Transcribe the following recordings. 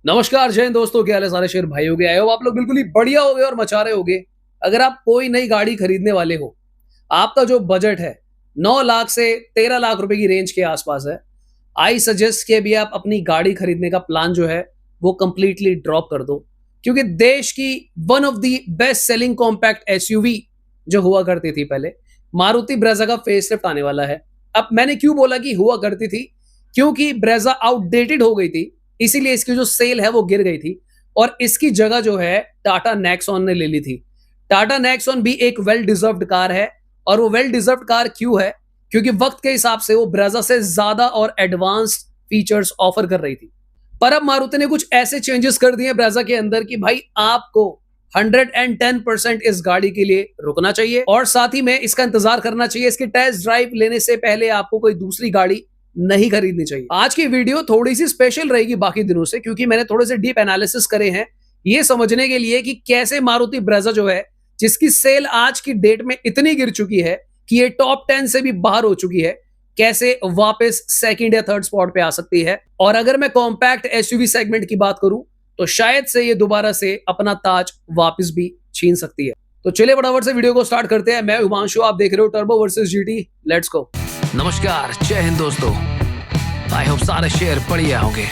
नमस्कार जय हिंद दोस्तों, क्या हाल है सारे शेर भाई हो गए आए हो आप लोग बिल्कुल ही बढ़िया हो गए और मचा रहे होगे। अगर आप कोई नई गाड़ी खरीदने वाले हो, आपका जो बजट है 9 लाख से 13 लाख रुपए की रेंज के आसपास है, आई सजेस्ट कि भी आप अपनी गाड़ी खरीदने का प्लान जो है वो कंप्लीटली ड्रॉप कर दो। क्योंकि देश की one of the best selling compact SUV जो हुआ करती थी पहले, मारुति ब्रेजा का फेसलिफ्ट आने वाला है। अब मैंने क्यों बोला कि हुआ करती थी, क्योंकि ब्रेजा आउटडेटेड हो गई थी, इसीलिए इसकी जो सेल है वो गिर गई थी और इसकी जगह जो है टाटा नेक्सॉन ने ले ली थी। टाटा नेक्सॉन भी एक वेल डिजर्व्ड कार है और वो वेल डिजर्व्ड कार क्यों है, क्योंकि वक्त के हिसाब से वो ब्रेजा से ज्यादा और एडवांस्ड फीचर्स ऑफर कर रही थी। पर अब मारुति ने कुछ ऐसे चेंजेस कर दिए ब्रेजा के अंदर कि भाई आपको 110% इस गाड़ी के लिए रुकना चाहिए और साथ ही में इसका इंतजार करना चाहिए। इसकी टेस्ट ड्राइव लेने से पहले आपको कोई दूसरी गाड़ी नहीं खरीदनी चाहिए। आज की वीडियो थोड़ी सी स्पेशल रहेगी बाकी दिनों से, क्योंकि मैंने थोड़े से डीप एनालिसिस करे हैं ये समझने के लिए कि कैसे मारुति ब्रेजा जो है, जिसकी सेल आज की डेट में इतनी गिर चुकी है कि ये टॉप 10 से भी बाहर हो चुकी है, कैसे वापस सेकंड या थर्ड स्पॉट पे आ सकती है। और अगर मैं कॉम्पैक्ट एसयूवी सेगमेंट की बात करूं तो शायद से ये दोबारा से अपना ताज वापस भी छीन सकती है। तो चलिए फटाफट से वीडियो को स्टार्ट करते हैं। मैं हिमांशु, आप देख रहे हो turbo versus GT, let's go. नमस्कार, जय हिंद दोस्तों। आई होप सारे शेयर बढ़िया होंगे।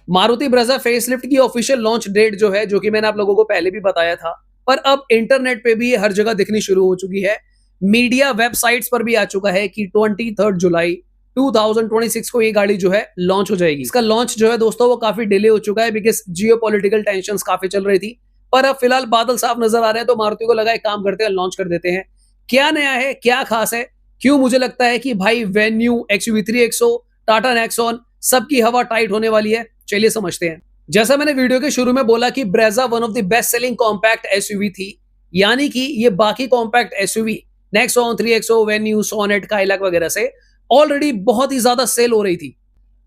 मारुति ब्रेजा फेसलिफ्ट की ऑफिशियल लॉन्च डेट जो है, जो कि मैंने आप लोगों को पहले भी बताया था, पर अब इंटरनेट पे भी हर जगह दिखनी शुरू हो चुकी है। मीडिया वेबसाइट्स पर भी आ चुका है कि 23 जुलाई 2026 को ये गाड़ी जो है लॉन्च हो जाएगी। इसका लॉन्च जो है दोस्तों वो काफी डिले हो चुका है बिकॉज जियोपॉलिटिकल टेंशंस काफी चल रही थी, पर अब फिलहाल बादल साफ नजर आ रहे हैं तो मारुति को लगा एक काम करते हैं, लॉन्च कर देते हैं। क्या नया है, क्या खास है, क्यों मुझे लगता है कि भाई venue, XUV3 XO, Tata Nexon सबकी हवा टाइट होने वाली है, चलिए समझते हैं। जैसा मैंने वीडियो के शुरू में बोला कि Brezza one of the best selling compact SUV थी, यानी कि ये बाकी compact SUV Nexon 3XO, Venue, Sonet, Kylaq वगैरह से ऑलरेडी बहुत ही ज्यादा सेल हो रही थी।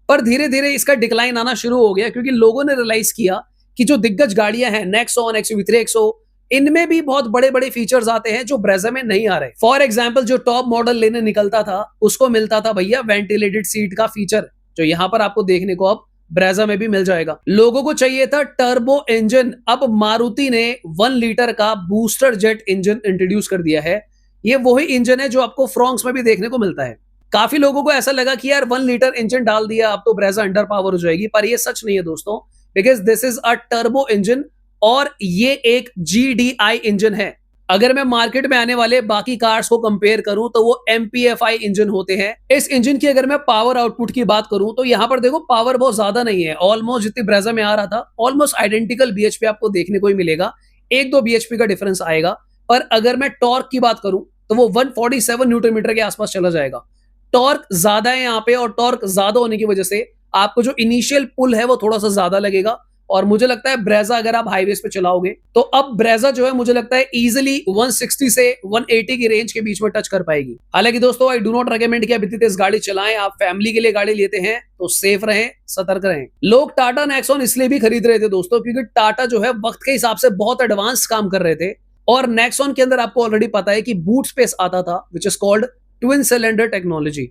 पर धीरे धीरे इसका डिक्लाइन आना शुरू हो गया क्योंकि लोगों ने रियलाइज किया कि जो दिग्गज गाड़ियां हैं नेक्सॉन, XUV3 XO, इनमें भी बहुत बड़े बड़े फीचर्स आते हैं जो ब्रेजा में नहीं आ रहे। फॉर एग्जाम्पल जो टॉप मॉडल लेने निकलता था उसको मिलता था भैया वेंटिलेटेड सीट का फीचर, जो यहाँ पर आपको देखने को अब ब्रेजा में भी मिल जाएगा। लोगों को चाहिए था टर्बो इंजन, अब मारुति ने 1 लीटर का बूस्टर जेट इंजन इंट्रोड्यूस कर दिया है। ये वही इंजन है जो आपको फ्रॉन्क्स में भी देखने को मिलता है। काफी लोगों को ऐसा लगा कि यार 1 लीटर इंजन डाल दिया अब तो ब्रेजा अंडर पावर हो जाएगी, पर ये सच नहीं है दोस्तों, because this is a turbo engine और ये एक GDI इंजन है। अगर मैं मार्केट में आने वाले बाकी कार्स को कंपेयर करूं तो वो MPFI इंजन होते हैं। इस इंजन की अगर मैं पावर आउटपुट की बात करूं तो यहां पर देखो पावर बहुत ज्यादा नहीं है, ऑलमोस्ट जितनी ब्रेजा में आ रहा था ऑलमोस्ट आइडेंटिकल BHP आपको देखने को ही मिलेगा, 1-2 BHP का डिफरेंस आएगा। पर अगर मैं टॉर्क की बात करूं तो वो 147 न्यूटन मीटर के आसपास चला जाएगा। टॉर्क ज्यादा है यहाँ पे और टॉर्क ज्यादा होने की वजह से आपको जो इनिशियल पुल है वो थोड़ा सा ज्यादा लगेगा। और मुझे लगता है ब्रेजा अगर आप हाईवेज पे चलाओगे तो अब ब्रेजा जो है मुझे लगता है इजीली 160 से 180 की रेंज के बीच में टच कर पाएगी। हालांकि दोस्तों आई डू नॉट रेकमेंड कि आप इतनी तेज गाड़ी चलाएं। आप फैमिली के लिए गाड़ी लेते हैं तो सेफ रहें, सतर्क रहें। लोग टाटा नेक्सॉन इसलिए भी खरीद रहे थे दोस्तों क्योंकि टाटा जो है वक्त के हिसाब से बहुत एडवांस काम कर रहे थे और नेक्सॉन के अंदर आपको ऑलरेडी पता है कि बूट स्पेस आता था which is called twin cylinder technology.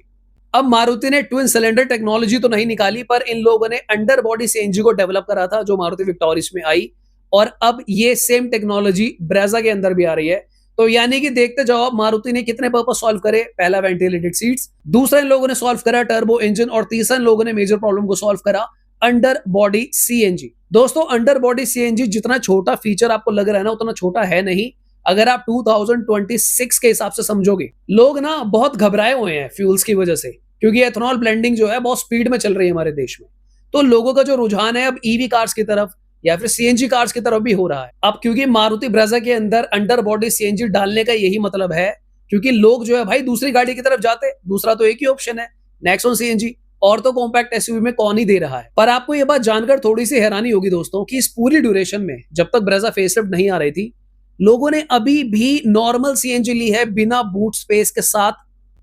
अब मारुति ने ट्विन सिलेंडर टेक्नोलॉजी तो नहीं निकाली, पर इन लोगों ने अंडर बॉडी CNG को डेवलप करा था जो मारुति विक्टोरियस में आई, और अब ये सेम टेक्नोलॉजी ब्रेजा के अंदर भी आ रही है। तो यानी कि देखते जाओ मारुति ने कितने पर्पस सॉल्व करे। पहला वेंटिलेटेड सीट्स, दूसरा इन लोगों ने सॉल्व करा टर्बो इंजन, और तीसरा इन लोगों ने मेजर प्रॉब्लम को सॉल्व करा अंडर बॉडी CNG। दोस्तों अंडर बॉडी CNG जितना छोटा फीचर आपको लग रहा है ना उतना छोटा है नहीं। अगर आप 2026 के हिसाब से समझोगे, लोग ना बहुत घबराए हुए हैं फ्यूल्स की वजह से, क्योंकि एथेनॉल ब्लेंडिंग जो है बहुत स्पीड में चल रही है हमारे देश में। तो लोगों का जो रुझान है अब EV कार्स की तरफ या फिर CNG कार्स की तरफ भी हो रहा है। अब क्योंकि मारुति ब्रेजा के अंदर अंडर बॉडी CNG डालने का यही मतलब है, क्योंकि लोग जो है भाई दूसरी गाड़ी की तरफ जाते, दूसरा तो एक ही ऑप्शन है नेक्सॉन CNG, और तो कॉम्पैक्ट एसयूवी में कौन ही दे रहा है। पर आपको यह बात जानकर थोड़ी सी हैरानी होगी दोस्तों कि इस पूरी ड्यूरेशन में जब तक ब्रेजा फेसलिफ्ट नहीं आ रही थी, लोगों ने अभी भी नॉर्मल CNG ली है बिना बूट स्पेस के साथ।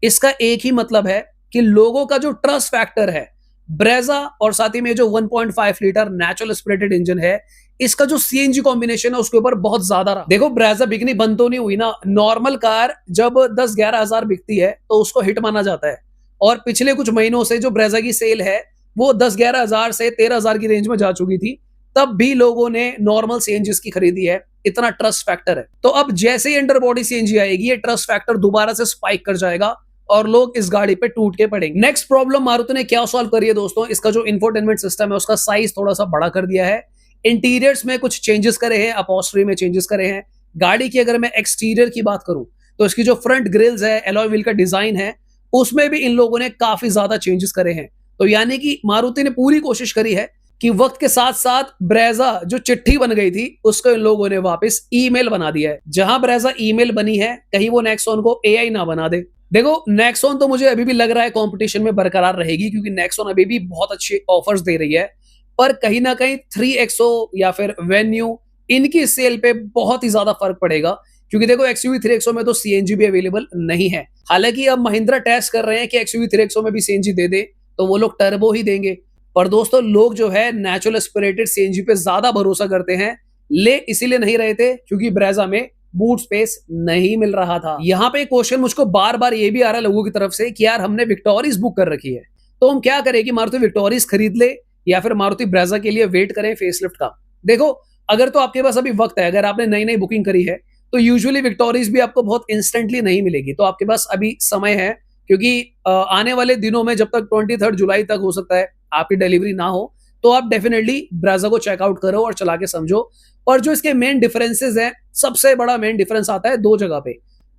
इसका एक ही मतलब है कि लोगों का जो ट्रस्ट फैक्टर है ब्रेजा और साथ ही में जो 1.5 लीटर नेचुरल एस्पिरेटेड इंजन है, इसका जो CNG कॉम्बिनेशन है उसके ऊपर बहुत ज्यादा रहा। देखो ब्रेजा बिकनी बंद तो नहीं हुई ना, नॉर्मल कार जब 10-11 हजार बिकती है तो उसको हिट माना जाता है, और पिछले कुछ महीनों से जो ब्रेजा की सेल है वो 10-11 हजार से 13 हजार की रेंज में जा चुकी थी, तब भी लोगों ने नॉर्मल सीएनजी की खरीदी है। इतना ट्रस्ट फैक्टर है। तो अब जैसे ही अंडर बॉडी सीएनजी आएगी, ये ट्रस्ट फैक्टर दोबारा से स्पाइक कर जाएगा और लोग इस गाड़ी पे टूट के पड़ेंगे। नेक्स्ट प्रॉब्लम मारुति ने क्या सॉल्व करी है दोस्तों, इसका जो इंफोटेनमेंट सिस्टम है उसका साइज थोड़ा सा बड़ा कर दिया है। इंटीरियर्स में कुछ चेंजेस करे हैं, अपॉस्ट्री में चेंजेस करे हैं। गाड़ी की अगर मैं एक्सटीरियर की बात करूं तो इसकी जो फ्रंट ग्रिल्स है, एलॉय व्हील का डिजाइन है, उसमें भी इन लोगों ने काफी ज्यादा चेंजेस करे हैं। तो यानी कि मारुति ने पूरी कोशिश करी है कि वक्त के साथ साथ ब्रेजा जो चिट्ठी बन गई थी उसको इन लोगों ने वापस ईमेल बना दिया है। जहां ब्रेजा ईमेल बनी है, कहीं वो नेक्सॉन को एआई ना बना दे। देखो, नेक्सॉन तो मुझे अभी भी लग रहा है कंपटीशन में बरकरार रहेगी, क्योंकि नेक्सॉन अभी भी बहुत अच्छे ऑफर्स दे रही है। पर कहीं ना कहीं 3XO या फिर वेन्यू, इनकी सेल पे बहुत ही ज्यादा फर्क पड़ेगा, क्योंकि देखो XUV 3XO में तो सीएनजी भी अवेलेबल नहीं है। हालांकि अब महिंद्रा टेस्ट कर रहे हैं कि XUV 3XO में भी सीएनजी दे दे तो वो लोग टर्बो ही देंगे। पर दोस्तों, लोग जो है नेचुरल एस्पिरेटेड सीएनजी पे ज्यादा भरोसा करते हैं। ले इसीलिए नहीं रहे थे क्योंकि ब्रेजा में बूट स्पेस नहीं मिल रहा था। यहाँ पे क्वेश्चन मुझको बार बार ये भी आ रहा है लोगों की तरफ से कि यार हमने विक्टोरिस बुक कर रखी है, तो हम क्या करें कि मारुति विक्टोरिस खरीद ले या फिर मारुति ब्रेजा के लिए वेट करें फेसलिफ्ट का। देखो, अगर तो आपके पास अभी वक्त है, अगर आपने नई नई बुकिंग करी है, तो यूजुअली विक्टोरिस भी आपको बहुत इंस्टेंटली नहीं मिलेगी। तो आपके पास अभी समय है, क्योंकि आने वाले दिनों में जब तक 23 जुलाई तक हो सकता है आपकी डिलीवरी ना हो, तो आप डेफिनेटली ब्रेजा को चेकआउट करो और चला के समझो। और जो इसके मेन डिफरेंसेस हैं, सबसे बड़ा मेन डिफरेंस आता है दो जगह पे।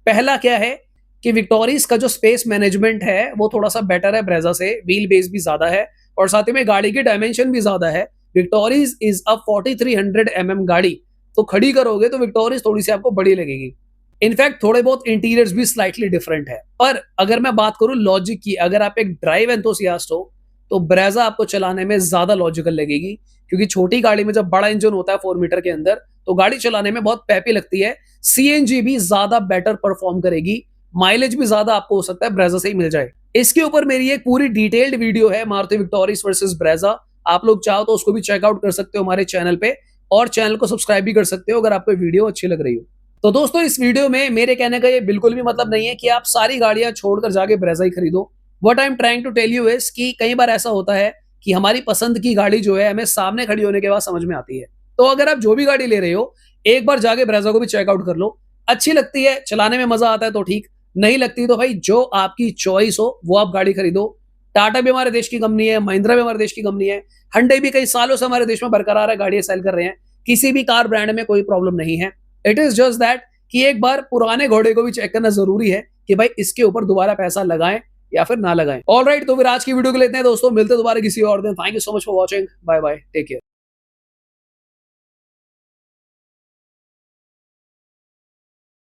पहला क्या है कि विक्टोरिस का जो स्पेस मैनेजमेंट है वो थोड़ा सा बेटर है ब्रेजा से, व्हील बेस भी ज्यादा है और साथ ही में गाड़ी की डायमेंशन भी ज्यादा है। विक्टोरिस इज अ 4300 mm गाड़ी, तो खड़ी करोगे तो विक्टोरिस थोड़ी सी आपको बड़ी लगेगी। इनफैक्ट थोड़े बहुत इंटीरियर्स भी स्लाइटली डिफरेंट है। पर अगर मैं बात करूं लॉजिक की, अगर आप एक ड्राइव एंथुसियास्ट हो तो ब्रेजा आपको चलाने में ज्यादा लॉजिकल लगेगी, क्योंकि छोटी गाड़ी में जब बड़ा इंजन होता है 4 मीटर के अंदर, तो गाड़ी चलाने में बहुत पैपी लगती है। सीएनजी भी ज्यादा बेटर परफॉर्म करेगी, माइलेज भी ज्यादा आपको हो सकता है ब्रेजा से ही मिल जाए। इसके ऊपर मेरी एक पूरी डिटेल्ड वीडियो है, मारुति विक्टोरिस वर्सेस ब्रेजा। आप लोग चाहो तो उसको भी चेकआउट कर सकते हो हमारे चैनल पे, और चैनल को सब्सक्राइब भी कर सकते हो अगर आपको वीडियो अच्छी लग रही हो। तो दोस्तों, इस वीडियो में मेरे कहने का ये बिल्कुल भी मतलब नहीं है कि आप सारी गाड़ियां छोड़कर जाके ब्रेजा ही खरीदो। What I am trying to tell you is कि कई बार ऐसा होता है कि हमारी पसंद की गाड़ी जो है हमें सामने खड़ी होने के बाद समझ में आती है। तो अगर आप जो भी गाड़ी ले रहे हो, एक बार जाके ब्रेजा को भी चेकआउट कर लो। अच्छी लगती है, चलाने में मजा आता है तो ठीक, नहीं लगती तो भाई जो आपकी चॉइस हो वो आप गाड़ी खरीदो। टाटा भी हमारे देश की कंपनी है, महिंद्रा भी हमारे देश की कंपनी है, hyundai भी कई सालों से हमारे देश में बरकरार है, गाड़ियां सेल कर रहे हैं। किसी भी कार ब्रांड में कोई प्रॉब्लम नहीं है। इट इज जस्ट दैट कि एक बार पुराने घोड़े को भी चेक करना जरूरी है कि भाई इसके ऊपर दोबारा पैसा लगाएं या फिर ना लगाएं। ऑलराइट, तो फिर आज की वीडियो को लेते हैं दोस्तों, मिलते हैं दोबारा किसी और दिन। Thank you so much for watching, bye bye, take care.